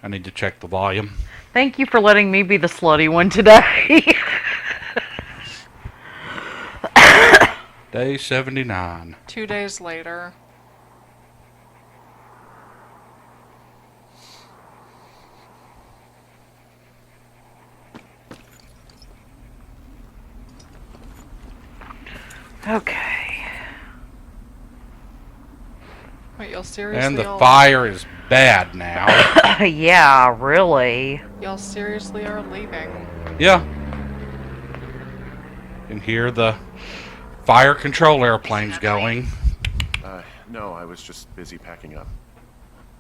I need to check the volume. Thank you for letting me be the slutty one today. Day 79. 2 days later. Okay. Wait, y'all seriously And the all... fire is bad now. Yeah, really. Y'all seriously are leaving. Yeah. And hear the fire control airplanes going. No, I was just busy packing up.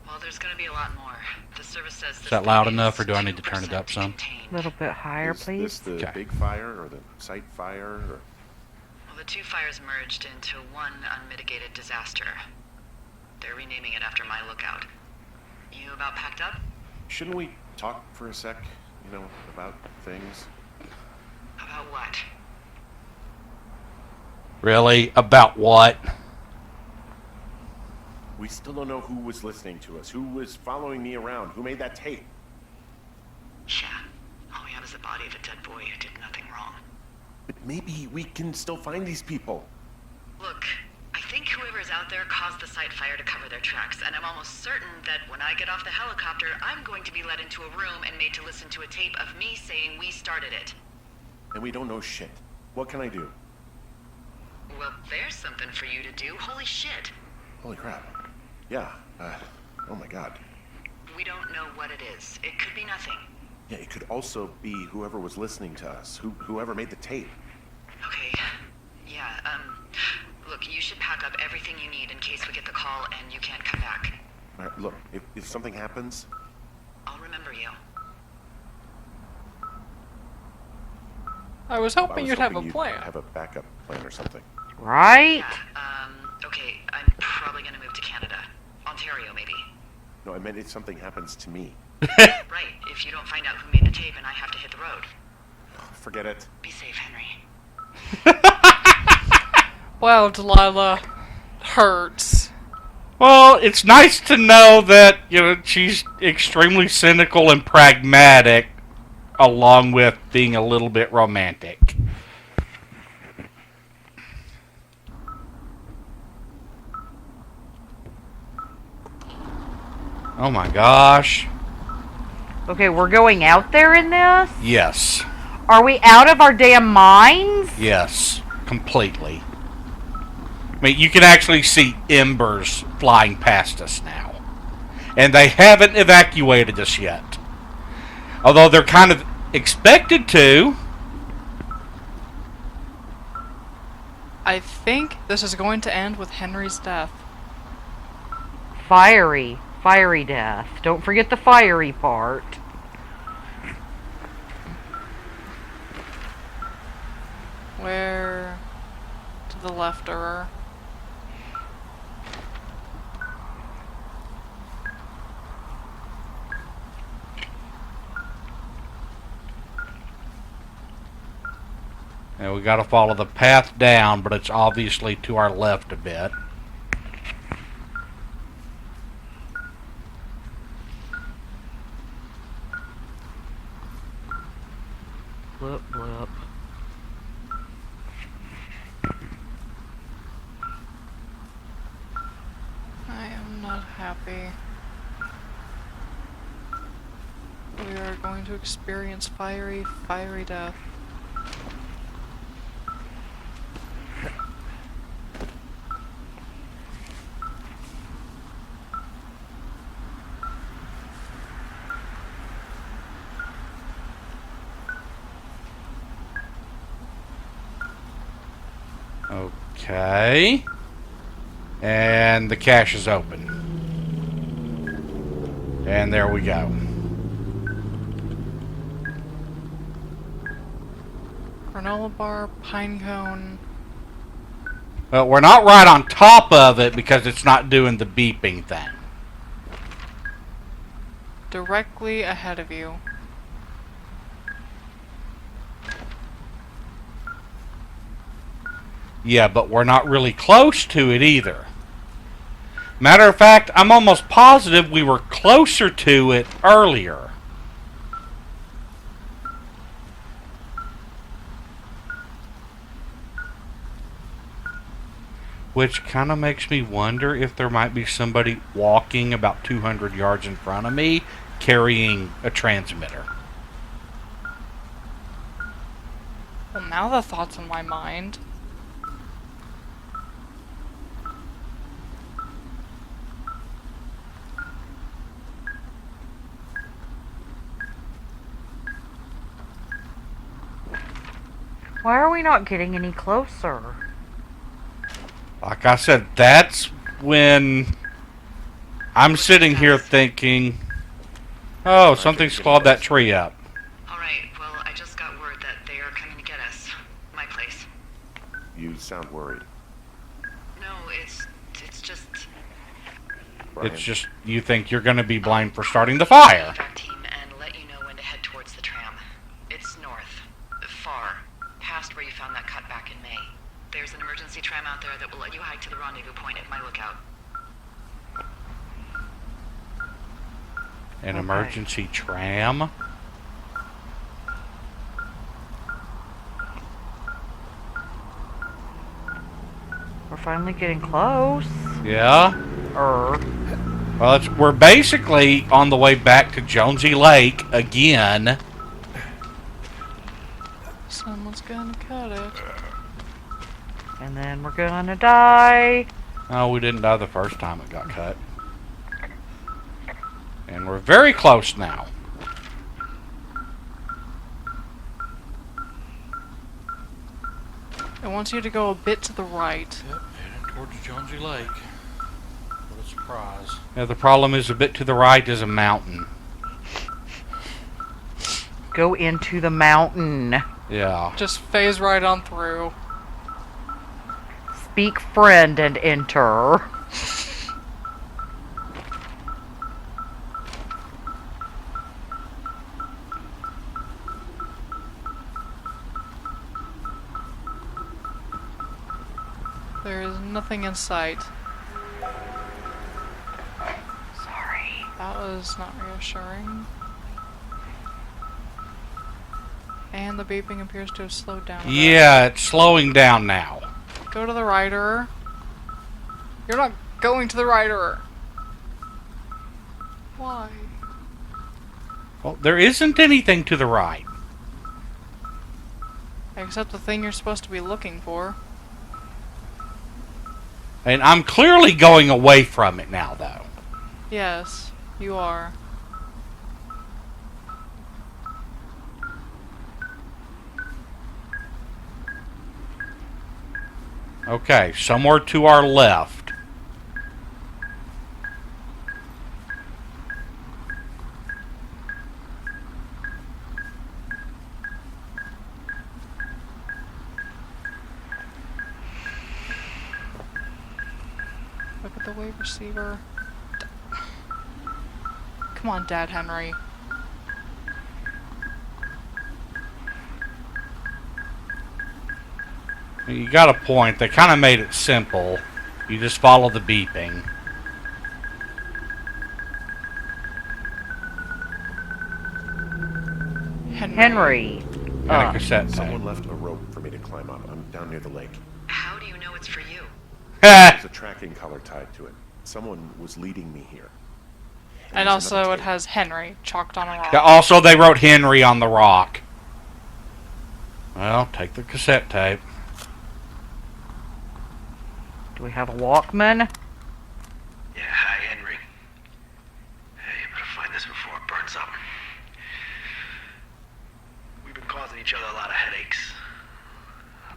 Well, there's going to be a lot more. The service says Is that loud enough, or do I need to turn it up some? A little bit higher, Is please. this the big fire or the site fire? Or... Well, the two fires merged into one unmitigated disaster. They're renaming it after my lookout. You about packed up? Shouldn't we talk for a sec, about things? About what? Really? About what? We still don't know who was listening to us, who was following me around, who made that tape. Yeah. All we have is the body of a dead boy who did nothing wrong. But maybe we can still find these people. Look, I think whoever's out there caused the site fire to cover their tracks, and I'm almost certain that when I get off the helicopter, I'm going to be led into a room and made to listen to a tape of me saying we started it. And we don't know shit. What can I do? Well, there's something for you to do. Holy shit. Holy crap. Yeah, oh my god. We don't know what it is. It could be nothing. Yeah, it could also be whoever was listening to us, whoever made the tape. Okay. Yeah, look, you should pack up everything you need in case we get the call and you can't come back. All right, look, if something happens... I'll remember you. I was hoping you'd have a plan. Have a backup plan or something. Right? Yeah, okay, I'm probably gonna move to Canada. Ontario, maybe. No, I meant if something happens to me. Right, if you don't find out who made the tape and I have to hit the road. Forget it. Be safe, Henry. Wow, Delilah. Hurts. Well, it's nice to know that, she's extremely cynical and pragmatic, along with being a little bit romantic. Oh my gosh. Okay, we're going out there in this? Yes. Are we out of our damn minds? Yes. Completely. I mean, you can actually see embers flying past us now. And they haven't evacuated us yet. Although they're kind of expected to. I think this is going to end with Henry's death. Fiery death. Don't forget the fiery part. Where to the lefterer. And we got to follow the path down, but it's obviously to our left a bit. Blip, blip. I am not happy. We are going to experience fiery death. Okay. And the cache is open. And there we go. Granola bar, pine cone. Well, we're not right on top of it because it's not doing the beeping thing. Directly ahead of you. Yeah, but we're not really close to it either. Matter of fact, I'm almost positive we were closer to it earlier. Which kind of makes me wonder if there might be somebody walking about 200 yards in front of me carrying a transmitter. Well, now the thought's in my mind. Why are we not getting any closer? Like I said, that's when I'm sitting here thinking, oh, something's clawed that tree up. Alright, well, I just got word that they are coming to get us. My place. You sound worried. No, it's just... Brian, It's just you think you're going to be blamed for starting the fire. Team and let you know when to head towards the tram. It's north. Far. Past where you found that cut back in May. There's an emergency tram out there that will let you hike to the rendezvous point at my lookout. An Okay. emergency tram? We're finally getting close. Yeah. Well, we're basically on the way back to Jonesy Lake again. Someone's gonna cut it. And then we're gonna die. Oh, we didn't die the first time it got cut. And we're very close now. It wants you to go a bit to the right. Yep, heading towards Jonesy Lake. What a surprise. Yeah, the problem is a bit to the right is a mountain. Go into the mountain. Yeah. Just phase right on through. Speak friend and enter. There is nothing in sight. Sorry. That was not reassuring. And the beeping appears to have slowed down. a bit. Yeah, it's slowing down now. Go to the rider. You're not going to the rider. Why? Well, there isn't anything to the right. Except the thing you're supposed to be looking for. And I'm clearly going away from it now, though. Yes, you are. Okay, somewhere to our left. Look at the wave receiver. Come on, Dad Henry. You got a point. They kind of made it simple. You just follow the beeping. Henry. And a cassette Someone tape. left a rope for me to climb up. I'm down near the lake. How do you know it's for you? There's a tracking collar tied to it. Someone was leading me here. And there's another also it tape. has Henry chalked on a rock. Yeah, also, they wrote Henry on the rock. Well, take the cassette tape. Do we have a Walkman? Yeah, hi, Henry. Hey, you better find this before it burns up. We've been causing each other a lot of headaches.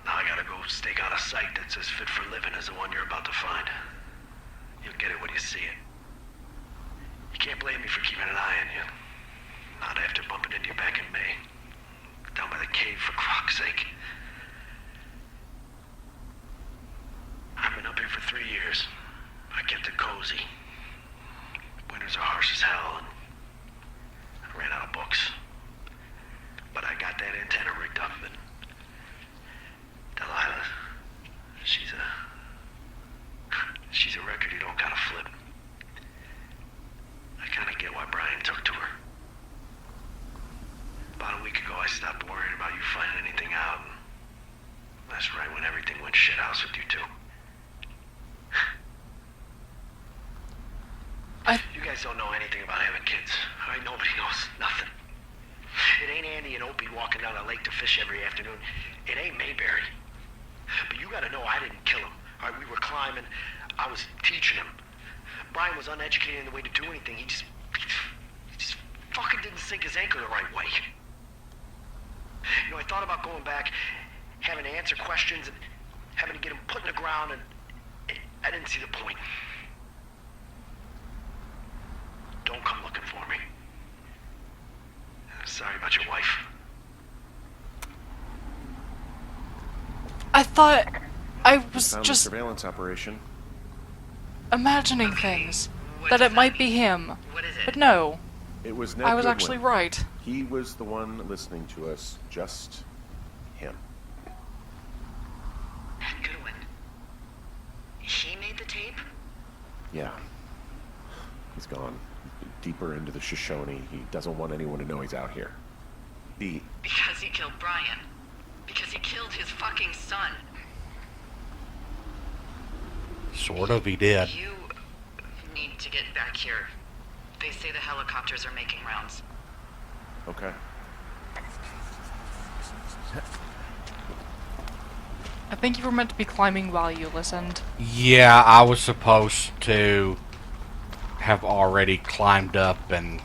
Now I gotta go stake out a site that's as fit for living as the one you're about to find. You'll get it when you see it. You can't blame me for keeping an eye on you. Not after bumping into you back in May. Down by the cave, for croc's sake. I've been up here for 3 years. I kept it cozy. Winters are harsh as hell, and I ran out of books. But I got that antenna rigged up, and Delilah, she's a record you don't gotta flip. get why Brian took to her. About a week ago, I stopped worrying about you finding anything out. And that's right when everything went shithouse with you two. You guys don't know anything about having kids. All right, nobody knows nothing. It ain't Andy and Opie walking down a lake to fish every afternoon. It ain't Mayberry. But you gotta know I didn't kill him. All right, we were climbing. I was teaching him. Brian was uneducated in the way to do anything. He just fucking didn't sink his anchor the right way. You know, I thought about going back, having to answer questions, and having to get him put in the ground, and I didn't see the point. Don't come looking for me. Sorry about your wife. I thought I was Found just the surveillance operation. imagining things. That it might be him. What is it? But no, It was Ned I was Goodwin. actually right. He was the one listening to us. Just him. Ned Goodwin. He made the tape? Yeah. He's gone deeper into the Shoshone. He doesn't want anyone to know he's out here. Because he killed Brian. Because he killed his fucking son. Sort of, he did. You need to get back here. They say the helicopters are making rounds. Okay. I think you were meant to be climbing while you listened. Yeah, I was supposed to have already climbed up and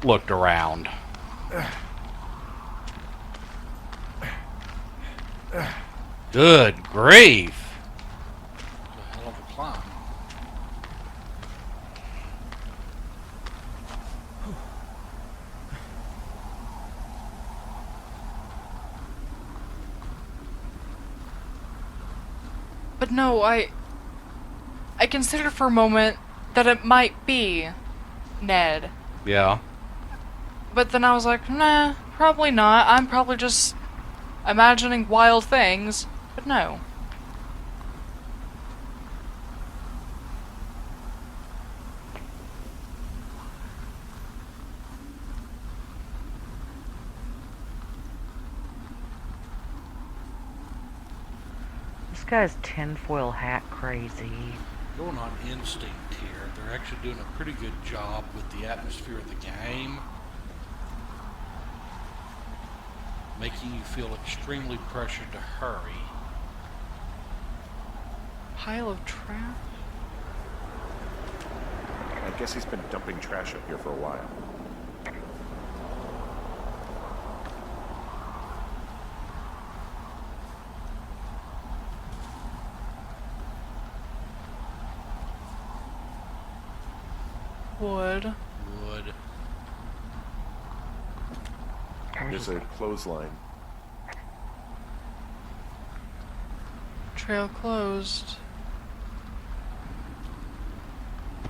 looked around. Good grief. A hell of a climb. But no, I considered for a moment that it might be Ned. Yeah. But then I was like, nah, probably not. I'm probably just imagining wild things. But no. This guy's tinfoil hat crazy. Going on instinct here. They're actually doing a pretty good job with the atmosphere of the game. Making you feel extremely pressured to hurry. Pile of trash? I guess he's been dumping trash up here for a while. Wood. Wood. There's a clothesline. Trail closed.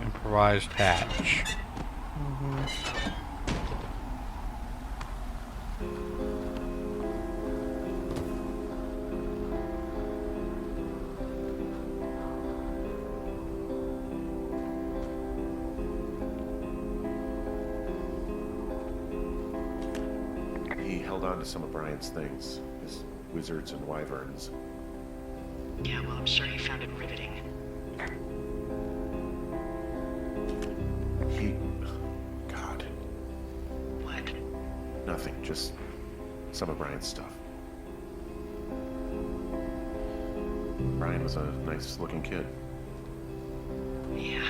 Improvised hatch. He held on to some of Brian's things. His wizards and wyverns. Yeah, well, I'm sure he found it riveting. God. What? Nothing. Just some of Brian's stuff. Brian was a nice-looking kid. Yeah.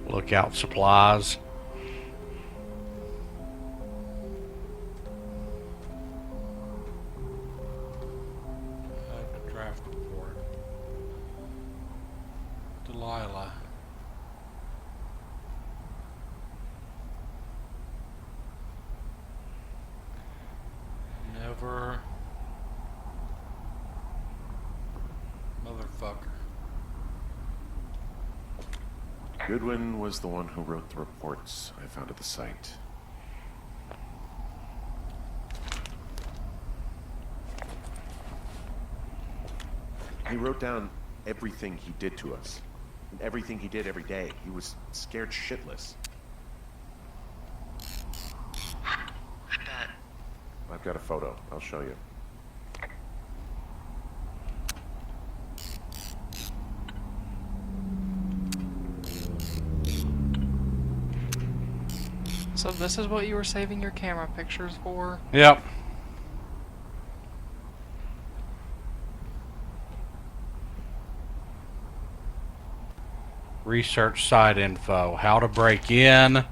Lookout supplies. The draft report. Delilah. Never. Motherfucker. Goodwin was the one who wrote the reports I found at the site. He wrote down everything he did to us. And everything he did every day. He was scared shitless. I bet. I've got a photo. I'll show you. So this is what you were saving your camera pictures for? Yep. Research site info. How to break in.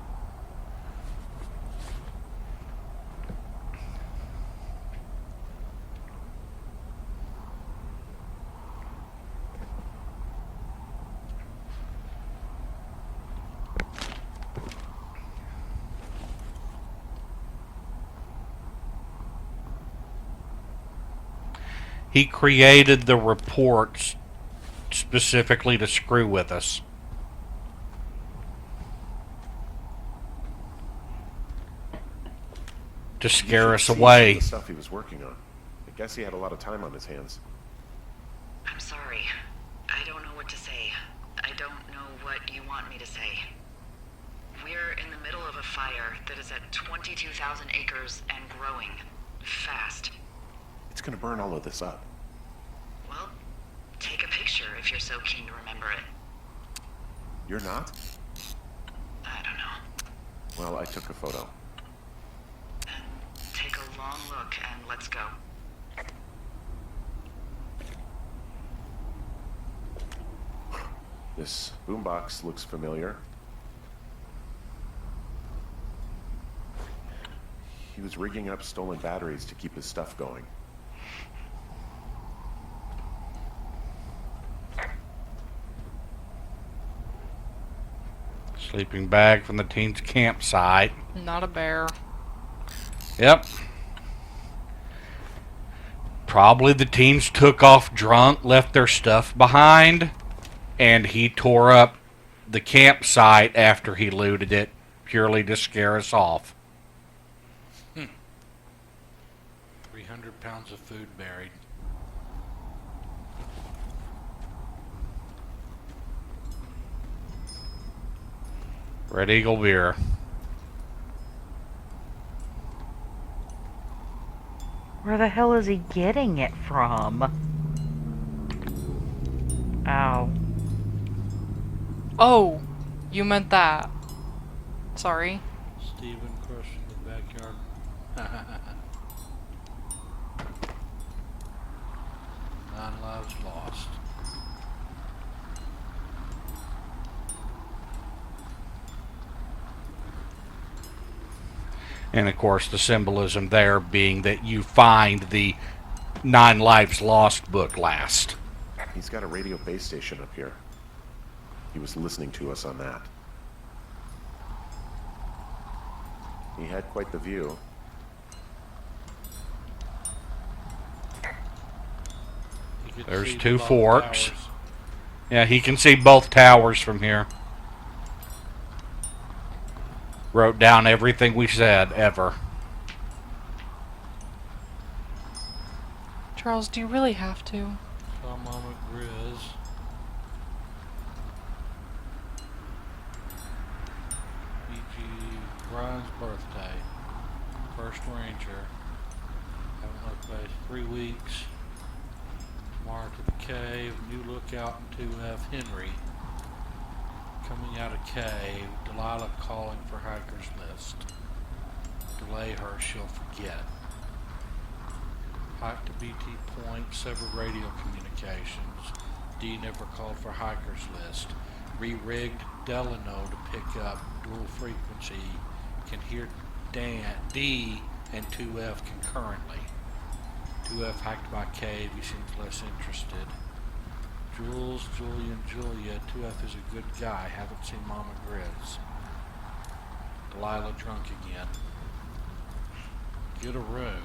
He created the reports specifically to screw with us. To scare us Some of away. the stuff he was working on. I guess he had a lot of time on his hands. I'm sorry. I don't know what to say. I don't know what you want me to say. We're in the middle of a fire that is at 22,000 acres and growing. Fast. It's gonna burn all of this up. Well, take a picture if you're so keen to remember it. You're not? I don't know. Well, I took a photo. Then take a long look and let's go. This boombox looks familiar. He was rigging up stolen batteries to keep his stuff going. Sleeping bag from the teen's campsite. Not a bear. Yep. Probably the teens took off drunk, left their stuff behind, and he tore up the campsite after he looted it, purely to scare us off. 300 pounds of food buried. Red Eagle beer. Where the hell is he getting it from? Ow. Oh, you meant that. Sorry. Stephen crushed in the backyard. 9 lives lost. And of course the symbolism there being that you find the 9 Lives Lost book last. He's got a radio base station up here. He was listening to us on that. He had quite the view. He could There's see 2 both forks. towers. Yeah, he can see both towers from here. Wrote down everything we said, ever. Charles, do you really have to? Saw Mama Grizz. E.G. Brian's birthday. First Ranger. Haven't looked past 3 weeks. Tomorrow to the cave. New lookout and 2F Henry. Coming out of cave. Delilah calling for hiker's list. Delay her, she'll forget. Hike to BT Point, severed radio communications. D never called for hiker's list. Re-rigged Delano to pick up dual frequency. Can hear D and 2F concurrently. 2F hiked by cave, he seems less interested. Jules, Julian, Julia, 2F is a good guy, haven't seen Mama Grizz. Delilah drunk again. Get a room.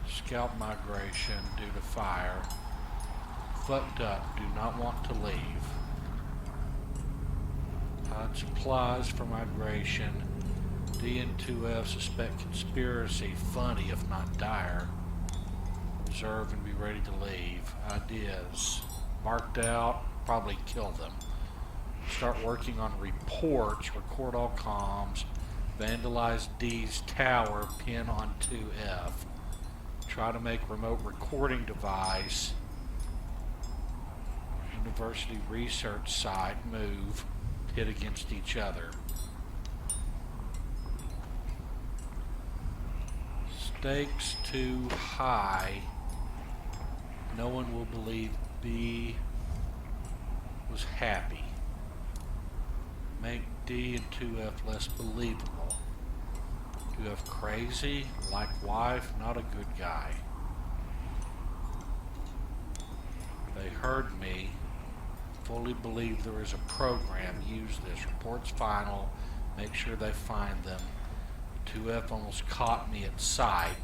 Scalp migration due to fire. Fucked up, do not want to leave. Hide supplies for migration. D and 2F suspect conspiracy, funny if not dire. observe and be ready to leave. Ideas. Marked out, probably kill them. Start working on reports, record all comms, vandalize D's tower, pin on 2F. Try to make remote recording device. University research site, move, hit against each other. Stakes too high. No one will believe B was happy. Make D and 2F less believable. 2F crazy, like wife, not a good guy. They heard me. Fully believe there is a program. Use this. Reports final. Make sure they find them. 2F almost caught me at sight.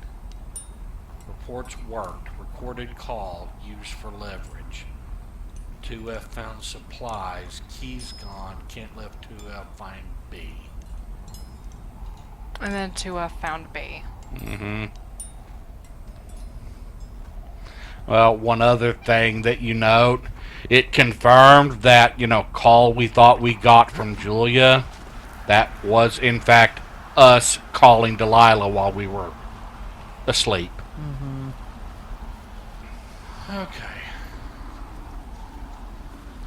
Reports worked. Recorded call. Used for leverage. 2F found supplies. Keys gone. Can't let 2F find B. And then 2F found B. Mm-hmm. Well, one other thing that you note, it confirmed that, call we thought we got from Julia, that was in fact us calling Delilah while we were asleep. Mm-hmm. Okay.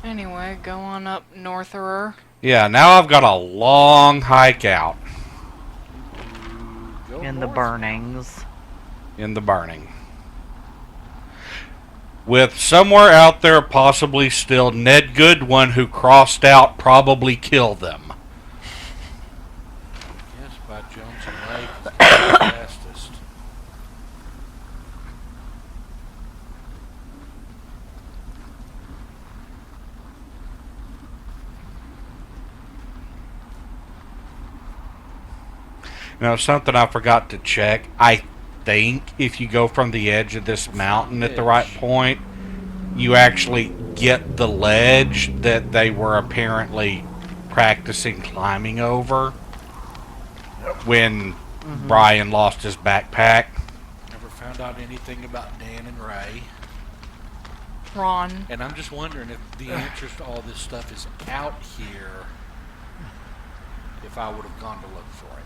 Anyway, go on up norther. Yeah, now I've got a long hike out Go In the north. burnings. in the burning. With somewhere out there possibly still Ned Goodwin, who crossed out, probably kill them. Yes, by Johnson Lake is the fastest. Now, something I forgot to check. I think if you go from the edge of this mountain at the right point, you actually get the ledge that they were apparently practicing climbing over when Brian lost his backpack. Never found out anything about Dan and Ray. Ron. And I'm just wondering if the answers to all this stuff is out here, if I would have gone to look for it.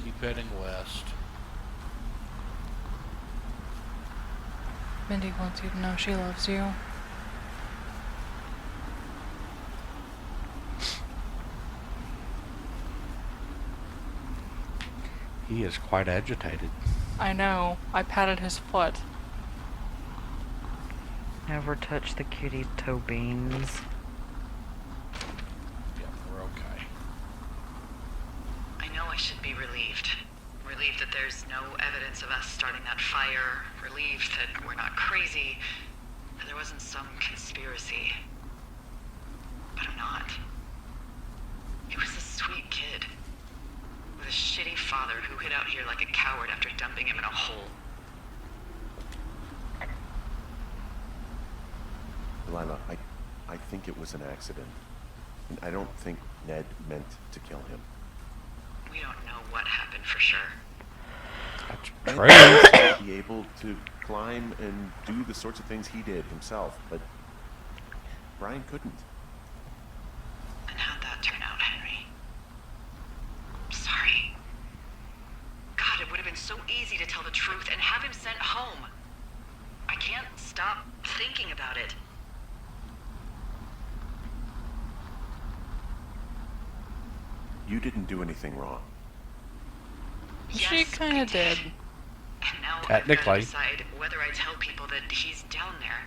Keep heading west. Mindy wants you to know she loves you. He is quite agitated. I know. I patted his foot. Never touch the kitty's toe beans. Yeah, we're okay. I know I should be relieved. Relieved that there's no evidence of us starting that fire. Relieved that we're not crazy. That there wasn't some conspiracy. But I'm not. He was a sweet kid. With a shitty father who hid out here like a coward after dumping him in a hole. Delilah, I think it was an accident. And I don't think Ned meant to kill him. We don't know what happened for sure. That's Ned true. might be able to climb and do the sorts of things he did himself, but Brian couldn't. And how'd that turn out, Henry? I'm sorry. God, it would have been so easy to tell the truth and have him sent home. I can't stop thinking about it. You didn't do anything wrong. She Yes, kinda I did. And now I've Technically. got to decide whether I tell people that he's down there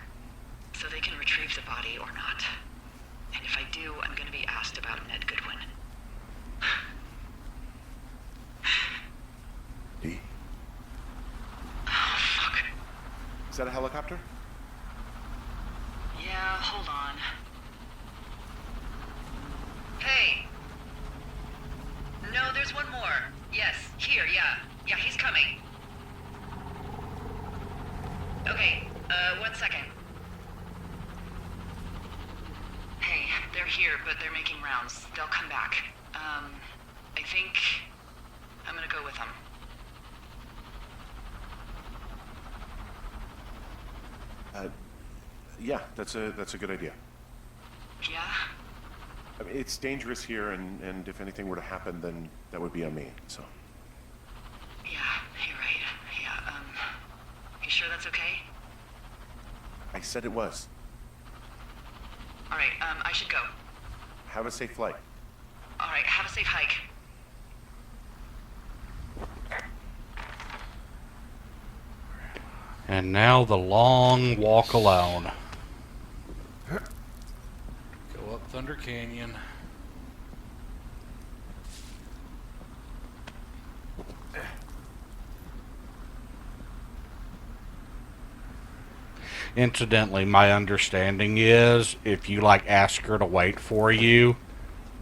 so they can retrieve the body or not. And if I do, I'm going to be asked about Ned Goodwin. D, Oh, fuck. is that a helicopter? Yeah, hold on. Hey! No, there's one more. Yes, here, yeah. Yeah, he's coming. Okay, 1 second. Hey, they're here, but they're making rounds. They'll come back. I think I'm gonna go with him. Yeah, that's a good idea. Yeah? I mean, it's dangerous here, and if anything were to happen, then that would be on me, so. Yeah, you're right. Yeah, you sure that's okay? I said it was. Alright, I should go. Have a safe flight. Alright, have a safe hike. And now the long walk alone. Go up Thunder Canyon. Incidentally, my understanding is if you ask her to wait for you,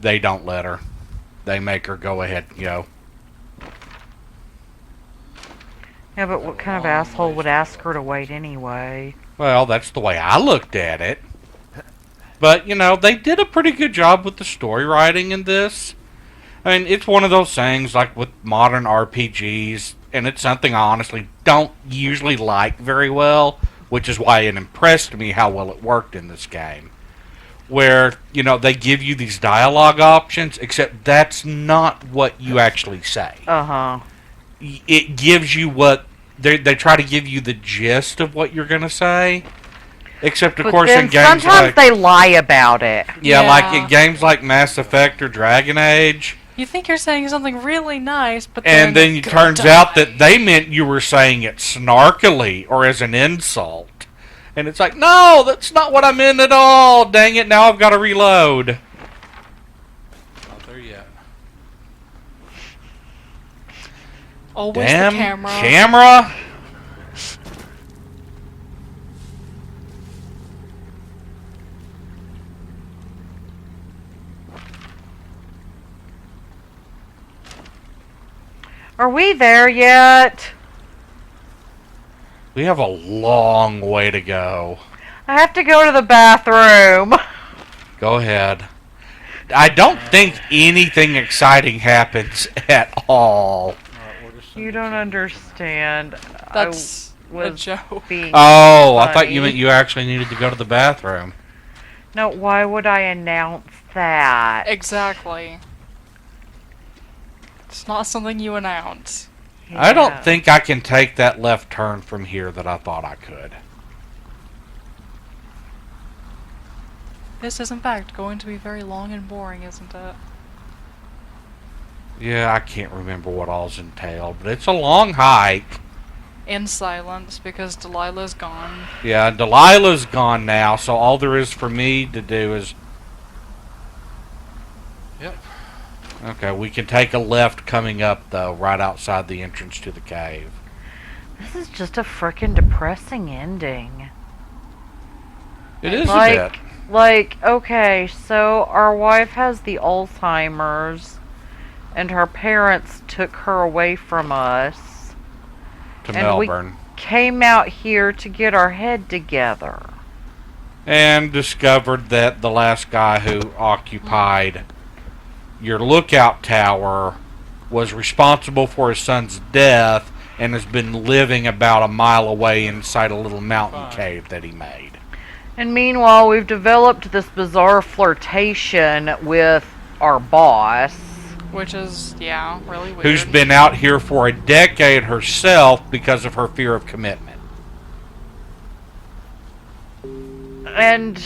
they don't let her. They make her go ahead and go. Yeah, but what kind of asshole would ask her to wait anyway? Well, that's the way I looked at it. But, they did a pretty good job with the story writing in this. I mean, it's one of those things like with modern RPGs, and it's something I honestly don't usually like very well, which is why it impressed me how well it worked in this game. Where, they give you these dialogue options, except that's not what you actually say. Uh-huh. It gives you what... They try to give you the gist of what you're going to say. Except, of course, in games sometimes they lie about it. Yeah, like in games like Mass Effect or Dragon Age. You think you're saying something really nice, but then it turns out that they meant you were saying it snarkily or as an insult. And it's like, no, that's not what I meant at all. Dang it, now I've got to reload. Not there yet. Always Damn the camera. Camera? Are we there yet? We have a long way to go. I have to go to the bathroom. Go ahead. I don't think anything exciting happens at all. You don't understand. That's I was a joke. being Oh, I funny. thought you meant you actually needed to go to the bathroom. No, why would I announce that? Exactly. It's not something you announce. I don't Yeah. think I can take that left turn from here that I thought I could. This is, in fact, going to be very long and boring, isn't it? Yeah, I can't remember what all's entailed, but it's a long hike. In silence, because Delilah's gone. Yeah, Delilah's gone now, so all there is for me to do is... Yep. Okay, we can take a left coming up, though, right outside the entrance to the cave. This is just a frickin' depressing ending. It is a bit. Okay, so our wife has the Alzheimer's, and her parents took her away from us. To and Melbourne. We came out here to get our head together. And discovered that the last guy who occupied your lookout tower was responsible for his son's death and has been living about a mile away inside a little mountain cave that he made. And meanwhile, we've developed this bizarre flirtation with our boss. Which is, yeah, really weird. Who's been out here for a decade herself because of her fear of commitment. And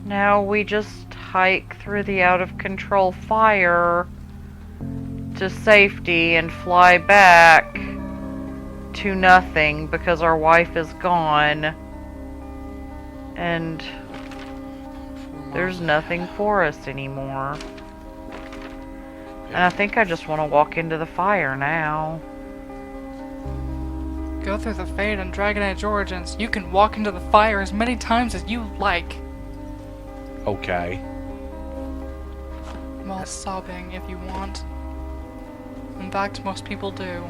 now we just hike through the out-of-control fire to safety and fly back to nothing because our wife is gone. And there's nothing for us anymore. And I think I just want to walk into the fire now. Go through the Fate and Dragon Age Origins. You can walk into the fire as many times as you like. Okay. While sobbing, if you want. In fact, most people do.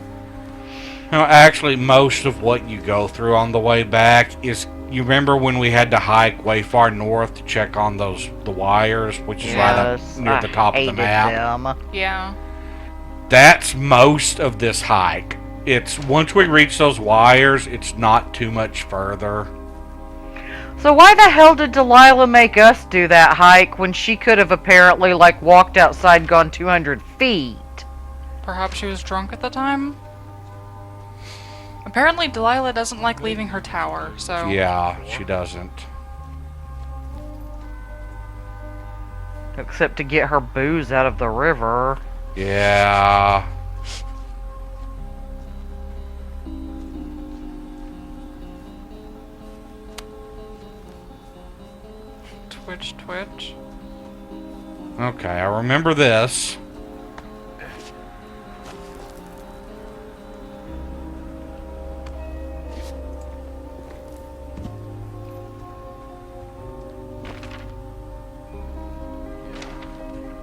No, actually, most of what you go through on the way back is You remember when we had to hike way far north to check on the wires, which is right up Yes, near the top of the hated map? them. Yeah. That's most of this hike. It's once we reach those wires, it's not too much further. So why the hell did Delilah make us do that hike when she could have apparently, like, walked outside and gone 200 feet? Perhaps she was drunk at the time? Apparently Delilah doesn't like leaving her tower, so... Yeah, she doesn't. Except to get her booze out of the river. Yeah. Twitch, twitch. Okay, I remember this.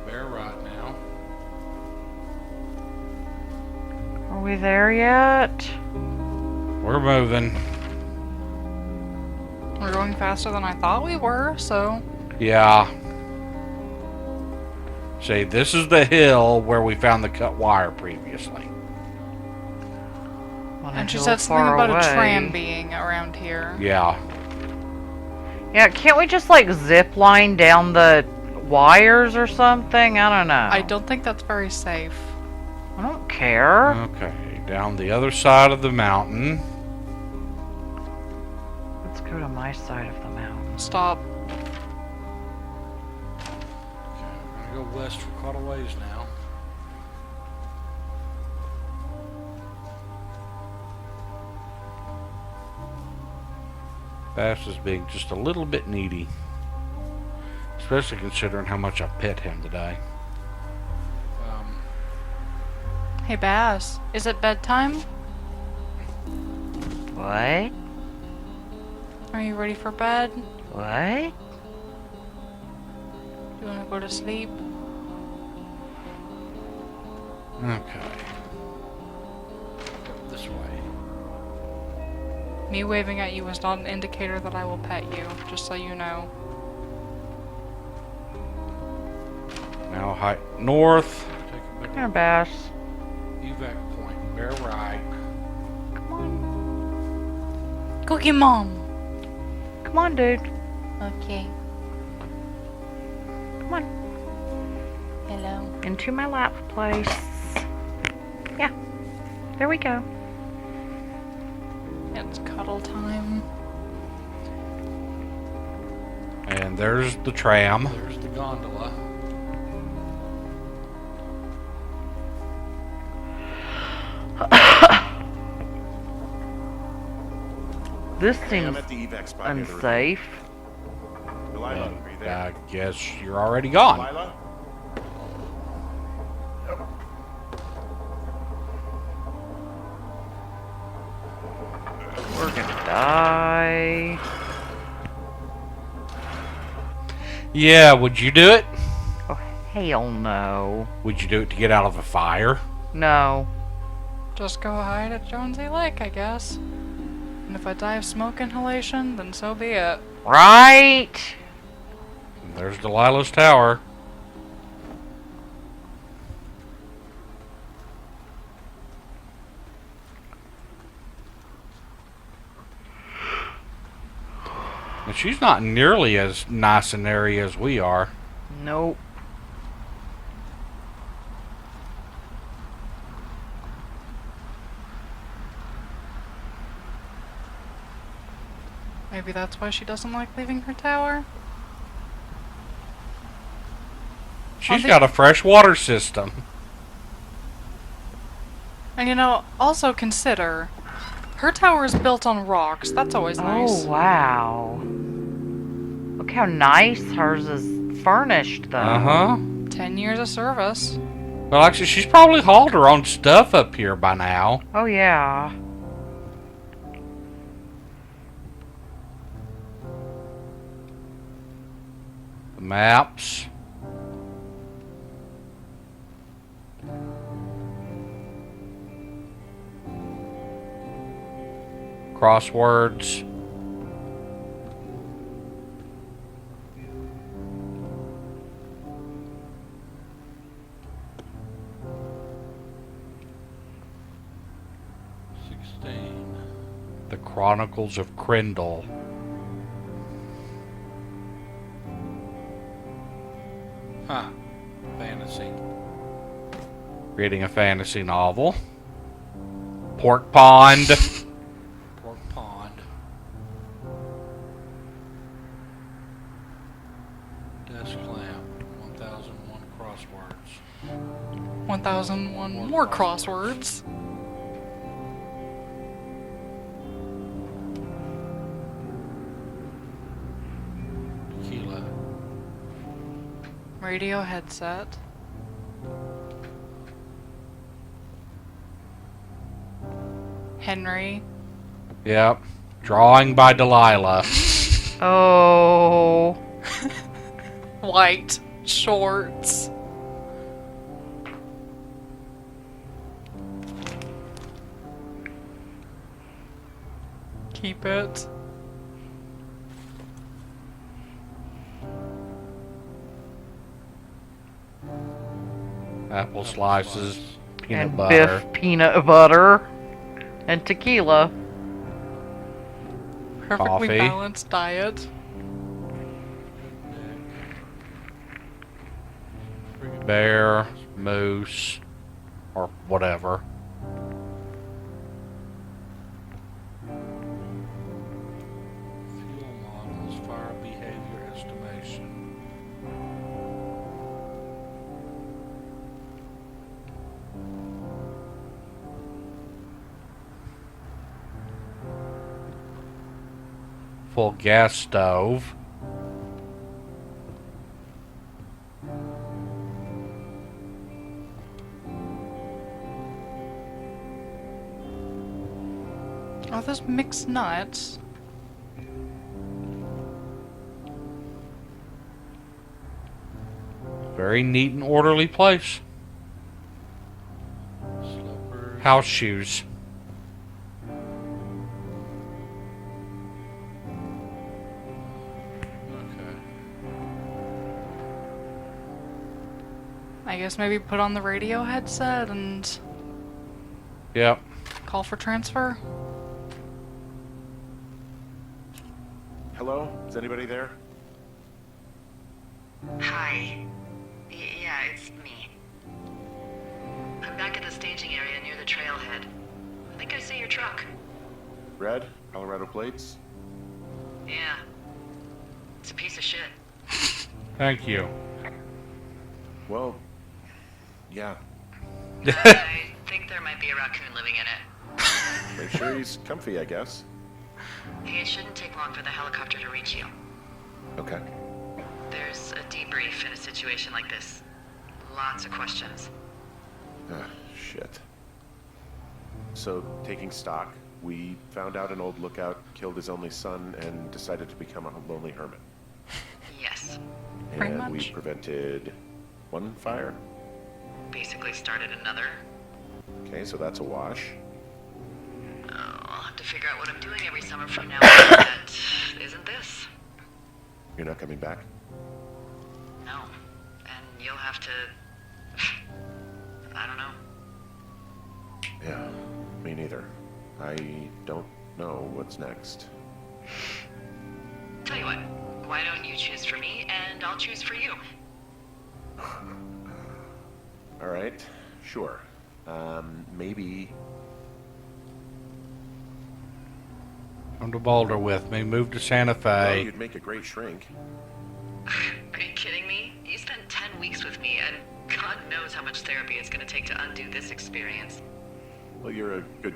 Bear right now. Are we there yet? We're moving. We're going faster than I thought we were, so... Yeah. See, this is the hill where we found the cut wire previously. On a And she hill said something far about away. a tram being around here. Yeah. Yeah, can't we just, like, zip line down the wires or something? I don't know. I don't think that's very safe. I don't care. Okay, down the other side of the mountain. Let's go to my side of the mountain. Stop. Okay, we're gonna go west for quite a ways now. Bass is being just a little bit needy. Especially considering how much I pet him today. Hey, Bass. Is it bedtime? What? Are you ready for bed? What? You wanna go to sleep? Okay. Go this way. Me waving at you is not an indicator that I will pet you, just so you know. Now hike north. Take a big Here, Bass. evac point. Bear right. Come on. Cookie Mom! Come on, dude. Okay. Come on. Hello. Into my lap place. Yeah. There we go. It's cuddle time. And there's the tram. There's the gondola. This Hey, seems I'm at the evac spot near the river. unsafe. Delilah, are you there? I guess you're already gone. Delilah? We're gonna die. Yeah, would you do it? Oh, hell no. Would you do it to get out of a fire? No. Just go hide at Jonesy Lake, I guess. And if I die of smoke inhalation, then so be it. Right? And there's Delilah's tower. And she's not nearly as nice an area as we are. Nope. Maybe that's why she doesn't like leaving her tower? She's got a fresh water system. And you know, also consider, her tower is built on rocks. That's always nice. Oh, wow. Look how nice hers is furnished, though. Uh-huh. 10 years of service. Well, actually, she's probably hauled her own stuff up here by now. Oh, yeah. The maps. Crosswords. The Chronicles of Crindle. Huh. Fantasy. Reading a fantasy novel. Pork Pond. Pork Pond. Desk lamp. 1001 crosswords. 1001 more crosswords. Tequila. Radio headset. Henry. Yep. Drawing by Delilah. Oh. White shorts. Keep it. Apple slices. Peanut And butter. Biff peanut butter. And tequila. Perfectly Coffee. balanced diet. Bear. Moose. Or whatever. Fuel models. Fire behavior estimation. Full gas stove. Are those mixed nuts? Very neat and orderly place. Slippers. House shoes. Okay. I guess maybe put on the radio headset and Yep. call for transfer. Hello? Is anybody there? Hi. Yeah, it's me. I'm back at the staging area near the trailhead. I think I see your truck. Red? Colorado plates? Yeah. It's a piece of shit. Thank you. Well, yeah. I think there might be a raccoon living in it. Make sure he's comfy, I guess. Hey, it shouldn't take long for the helicopter to reach you. Okay. There's a debrief in a situation like this. Lots of questions. Shit. So, taking stock, we found out an old lookout killed his only son and decided to become a lonely hermit. Yes. Pretty And we much. prevented one fire. Basically started another. Okay, so that's a wash. Oh, I'll have to figure out what I'm doing every summer from now on that isn't this. You're not coming back? No. And you'll have to... I don't know. Yeah, me neither. I don't know what's next. Tell you what, why don't you choose for me and I'll choose for you? All right, sure. Maybe... Come to Boulder with me. Move to Santa Well, Fe. you'd make a great shrink. Are you kidding me? You spent 10 weeks with me and God knows how much therapy it's going to take to undo this experience. Well, you're a good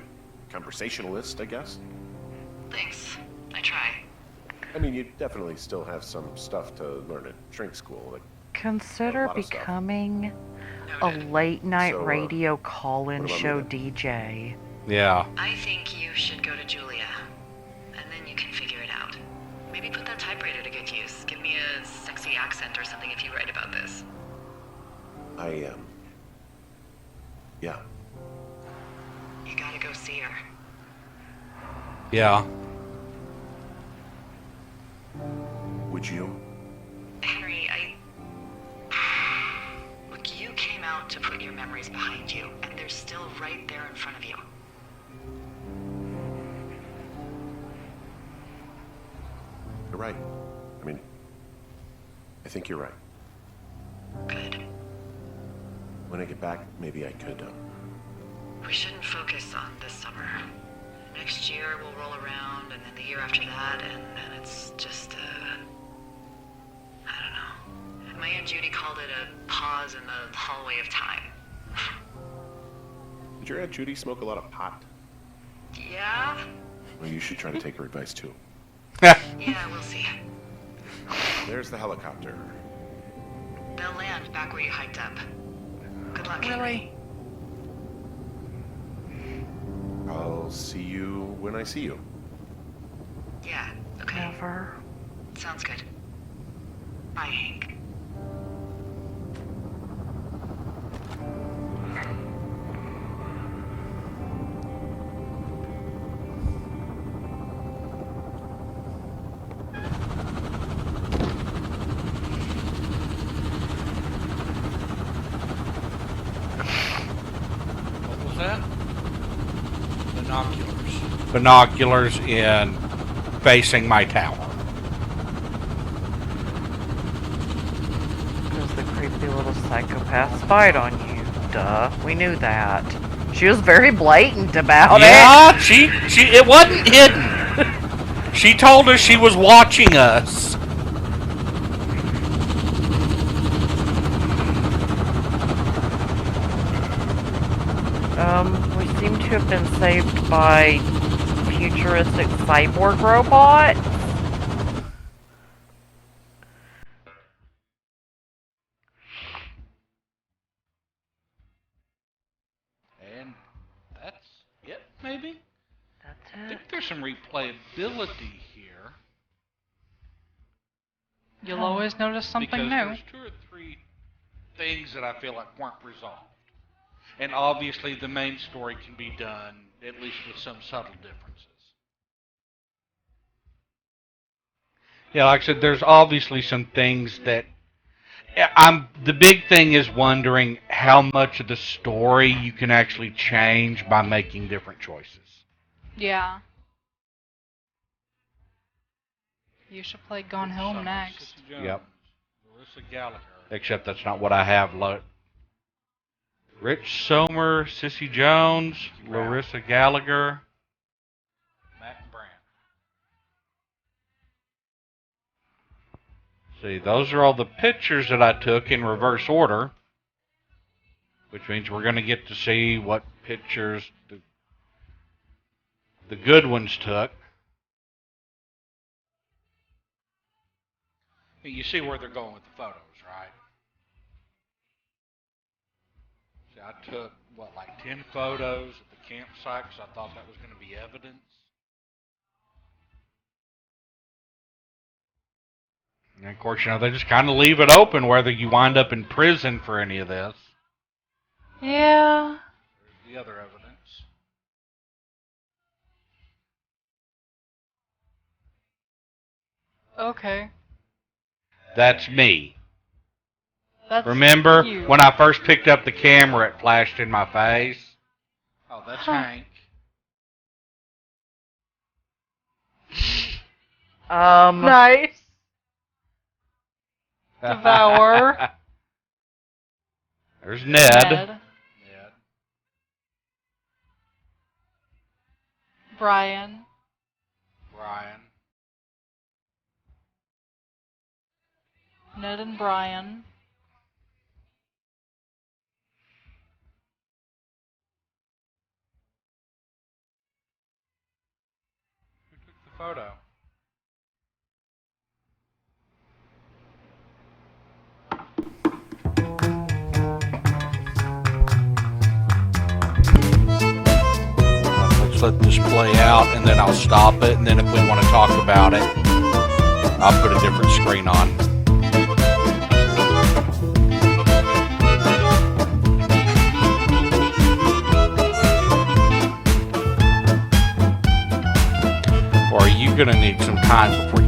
conversationalist, I guess. Thanks. I try. I mean, you definitely still have some stuff to learn at shrink school. Like, Consider A lot of stuff. becoming a Noted. late night So, radio call-in what about show me DJ. Yeah. I think you should go to Julia. And then you can figure it out. Maybe put that typewriter to good use. Give me a sexy accent or something if you write about this. Yeah. You gotta go see her. Yeah. Would you? Henry, Look, you came out to put your memories behind you, and they're still right there in front of you. You're right. I mean, I think you're right. Good. When I get back, maybe I could, We shouldn't focus on this summer. Next year we'll roll around, and then the year after that, and then it's just, I don't know. My Aunt Judy called it a pause in the hallway of time. Did your Aunt Judy smoke a lot of pot? Yeah? Well, you should try to take her advice, too. Yeah, we'll see. There's the helicopter. They'll land back where you hiked up. Good luck, Really? Henry. I'll see you when I see you. Yeah, okay. Never. Sounds good. Bye, Hank. What was that? Binoculars. Binoculars in facing my tower. Because the creepy little psychopath spied on you. Duh. We knew that. She was very blatant about it. Yeah, she it wasn't hidden. She told us she was watching us. We seem to have been saved by futuristic cyborg robots. And that's it, maybe? That's I it. think there's some replayability here. You'll always notice something because new. there's 2 or 3 things that I feel like weren't resolved. And obviously the main story can be done, at least with some subtle differences. Yeah, like I said, there's obviously some things that the big thing is wondering how much of the story you can actually change by making different choices. Yeah. You should play Gone Home next. Sissy Jones, Yep. Larissa Gallagher. Except that's not what I have. Rich Somer, Sissy Jones, Larissa Gallagher. Matt Brandt. See, those are all the pictures that I took in reverse order, which means we're going to get to see what pictures the good ones took. You see where they're going with the photos, right? See, I took, like 10 photos at the campsite because I thought that was going to be evidence. And of course, they just kind of leave it open whether you wind up in prison for any of this. Yeah. There's the other evidence. Okay. That's me. That's Remember you. when I first picked up the camera, it flashed in my face? Oh, that's Huh. Hank. Nice. Devour. There's Ned. Ned. Brian. Brian. Ned and Brian. Who took the photo? Let's let this play out, and then I'll stop it, and then if we want to talk about it, I'll put a different screen on. Or are you going to need some time before